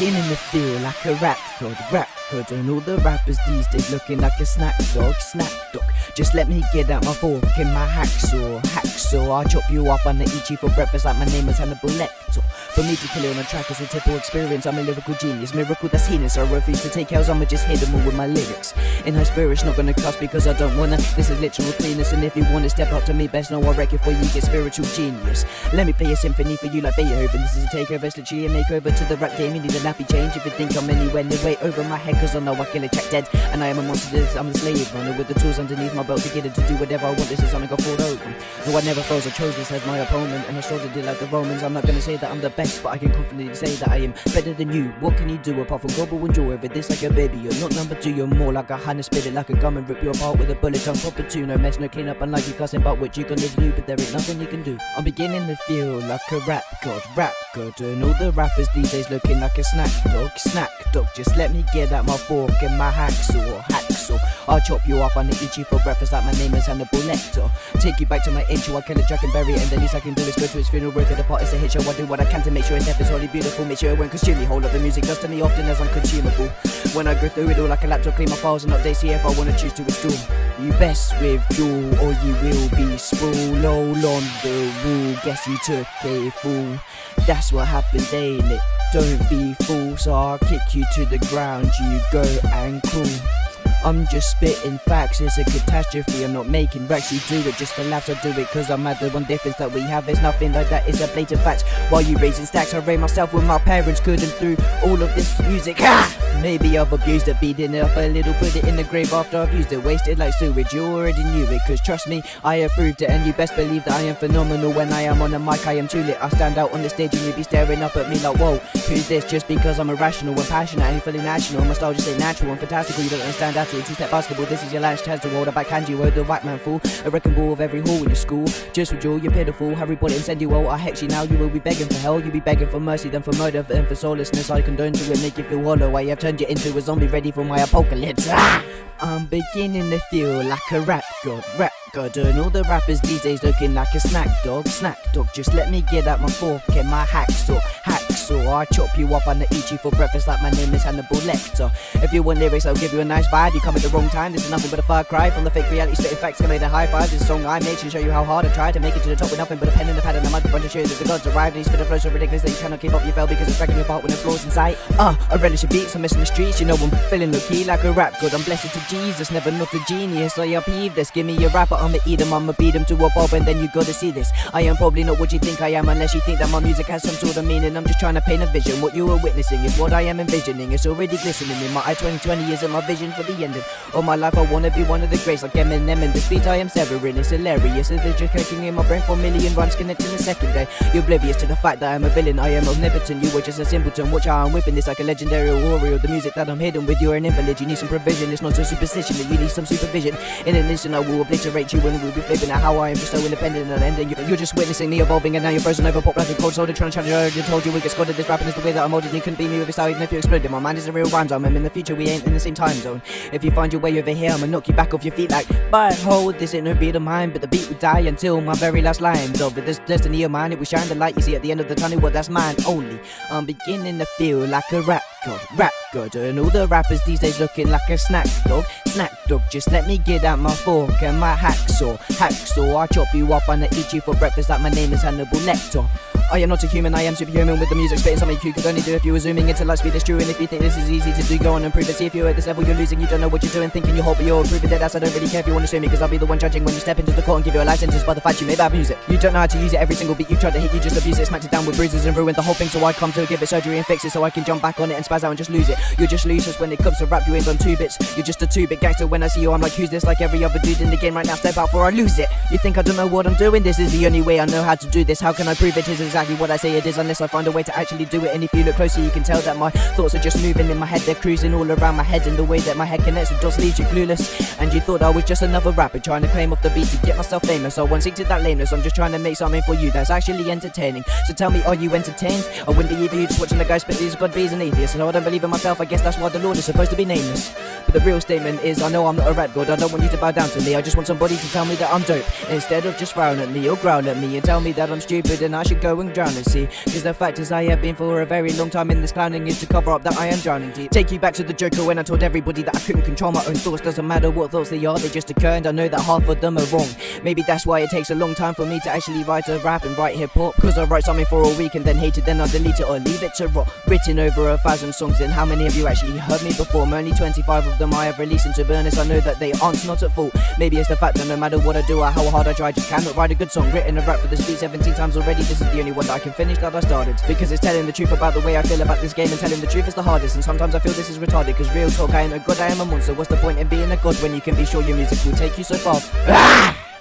beginning to feel like a rap god, and all the rappers these days looking like a snack dog. Just let me get out my fork and my hacksaw. I'll chop you up and eat you for breakfast like my name is Hannibal Lecter. For me to kill you on a track is a typical experience. I'm a lyrical genius, miracle that's heinous. I refuse to take L's, I'ma just hit them all with my lyrics. In high spirits, not gonna cuss because I don't wanna. This is literal cleanness, and if you wanna step up to me, best know I wreck it for you, get spiritual genius. Let me play a symphony for you like Beethoven. This is a takeover, it's literally a makeover to the rap game. You need a nappy change if you think I'm anywhere near way over my head, cause I know I kill a track dead. And I am a monster, I'm a slave runner with the tools underneath my belt to get it to do whatever I want. This is something I fought over. No, I never froze, I chose this as my opponent, and I sorted it like the Romans. I'm not gonna say that I'm the best, but I can confidently say that I am better than you. What can you do apart from gobble and jaw over this like a baby? You're not number two, you're more like a honey, spit it like a gum and rip you apart with a bullet tongue. Proper two, no mess, no clean up, unlike you cussing about what you gonna do, but there ain't nothing you can do. I'm beginning to feel like a rap god, and all the rappers these days looking like a snack dog. Just let me get out my fork and my hacksaw. I'll chop you up and eat you for breakfast like my name is Hannibal Lecter. Take you back to my intro, I kill a Jack and bury it, and the least I can do is go to his funeral, rip it apart, it's a hit show. I do what I can to make sure his death is wholly beautiful, make sure it won't consume me. Hold up, the music does to me often as unconsumable. When I go through it all like a laptop, clean my files and updates, see if I wanna choose to install. You best withdraw or you will be sprawl all on the wall. Guess you took a fool, that's what happened, ain't it? Don't be fool, so I'll kick you to the ground, you go and crawl. I'm just spitting facts, it's a catastrophe. I'm not making racks, you do it just for laughs. I do it cause I'm mad. The one difference that we have is nothing like that, it's a blatant fact. While you raising stacks, I raised myself when my parents couldn't. Through all of this music, maybe I've abused it, beating it up a little, put it in the grave after I've used it. Wasted like sewage, you already knew it, cause trust me, I approved it. And you best believe that I am phenomenal. When I am on the mic, I am too lit. I stand out on the stage and you be staring up at me like, whoa, who's this? Just because I'm irrational and passionate and fully national, my style just ain't natural and fantastical. You don't understand at all. Two-step basketball, this is your last chance to roll the backhand. You heard the white man fool, a wrecking ball of every hall in your school. Just withdraw, you're pitiful, Harry Potter and send you all. I hex you now, you will be begging for hell. You be begging for mercy, then for murder, then for soullessness. I condone to it, make you feel hollow. I have turned you into a zombie ready for my apocalypse. I'm beginning to feel like a rap god, and all the rappers these days looking like a snack dog. Just let me get out my fork and my hacksaw. I'll chop you up and eat you for breakfast like my name is Hannibal Lecter. If you want lyrics, I'll give you a nice vibe. You come at the wrong time, this is nothing but a far cry from the fake reality, spitting facts, gonna make a high five. This is a song I made to show you how hard I tried to make it to the top with nothing but a pen and a pad and a microphone to show you that the gods arrived. And you spit a flow so ridiculous that you cannot keep up, you fell because it's dragging you apart when the floor's in sight. I relish the beats, I'm missing the streets, you know I'm feeling low-key like a rap god. I'm blessed to Jesus, never not a genius. I upheave this, give me a rapper, I'ma eat him, I'ma beat him to a bob, and then you gotta see this. I am probably not what you think I am, unless you think that my music has some sort of meaning. I'm just trying to paint a vision, what you are witnessing is what I am envisioning. It's already glistening in my eye, 2020 isn't my vision for the ending. All my life I wanna be one of the greats like Eminem, and this beat I am severing, it's hilarious. It's just clicking in my brain for a million rhymes connecting the second day. You're oblivious to the fact that I'm a villain, I am omnipotent, you are just a simpleton. Watch how I'm whipping this like a legendary warrior. The music that I'm hidden with, you're an invalid, you need some provision. It's not a superstition that you need some supervision. In an instant I will obliterate you and we'll be flipping at how I am just so independent and ending. You're just witnessing me evolving, and now you're frozen over pop like a cold soda trying to challenge you. I already told you we get squatted, this rapping is the way that I'm molded. You couldn't beat me with a style even if you exploded. My mind is a real rhyme zone, and in the future we ain't in the same time zone. If you find your way over here, I'ma knock you back off your feet like, but hold, this ain't no beat of mine, but the beat will die until my very last lines over this destiny of mine. It will shine the light you see at the end of the tunnel, well that's mine only. I'm beginning to feel like a rap god, and all the rappers these days looking like a snack dog. Just let me get out my fork and my hacksaw. I'll chop you up and eat you for breakfast like my name is Hannibal Lecter. I am not a human, I am superhuman with the music spitting something you could only do if you were zooming into light speed. It's true, and if you think this is easy to do, go on and prove it. See if you're at this level, you're losing, you don't know what you're doing, thinking you're hot, but you're proving that I don't really care if you want to sue me, cause I'll be the one judging when you step into the court and give you a license just by the fact you made bad music. You don't know how to use it, every single beat you tried to hit, you just abuse it, smacked it down with bruises and ruined the whole thing. So I come to give it surgery and fix it, so I can jump back on it and spaz out and just lose it. You're just losers when it comes to rap, you ain't done 2 bits. You're just a 2-bit gangster. When I see you, I'm like, who's this? Like every other dude in the game right now, step out for I lose it. You think I don't know what I'm doing? This is the only way I know how to do this. How can I prove it is exactly what I say it is, unless I find a way to actually do it? And if you look closer, you can tell that my thoughts are just moving in my head. They're cruising all around my head, and the way that my head connects with dots leaves you clueless. And you thought I was just another rapper trying to claim off the beat to get myself famous. I won't stick to that lameness, I'm just trying to make something for you that's actually entertaining. So tell me, are you entertained? I wouldn't be either, you just watching the guy spit these god bees and atheists. So I don't believe in myself, I guess that's why the Lord is supposed to be nameless. But the real statement is, I know I'm not a rap god, I don't want you to bow down to me. I just want somebody to tell me that I'm dope, instead of just frown at me or growl at me and tell me that I'm stupid and I should go and drown and see. Cause the fact is I have been for a very long time in this clowning is to cover up that I am drowning deep. Take you back to the Joker when I told everybody that I couldn't control my own thoughts. Doesn't matter what thoughts they are, they just occur, and I know that half of them are wrong. Maybe that's why it takes a long time for me to actually write a rap and write hip-hop. Cause I write something for a week and then hate it, then I delete it or leave it to rot. Written over 1,000 songs, and how many of you actually heard me perform? Only 25 of them I have released, and to be honest I know that they aren't not at fault. Maybe it's the fact that no matter what I do or how hard I try, I just cannot write a good song. Written a rap for this beat 17 times already, this is the only one that I can finish that I started. Because it's telling the truth about the way I feel about this game, and telling the truth is the hardest. And sometimes I feel this is retarded, cause real talk, I ain't a god, I am a monster. What's the point in being a god when you can be sure your music will take you so far? Ah!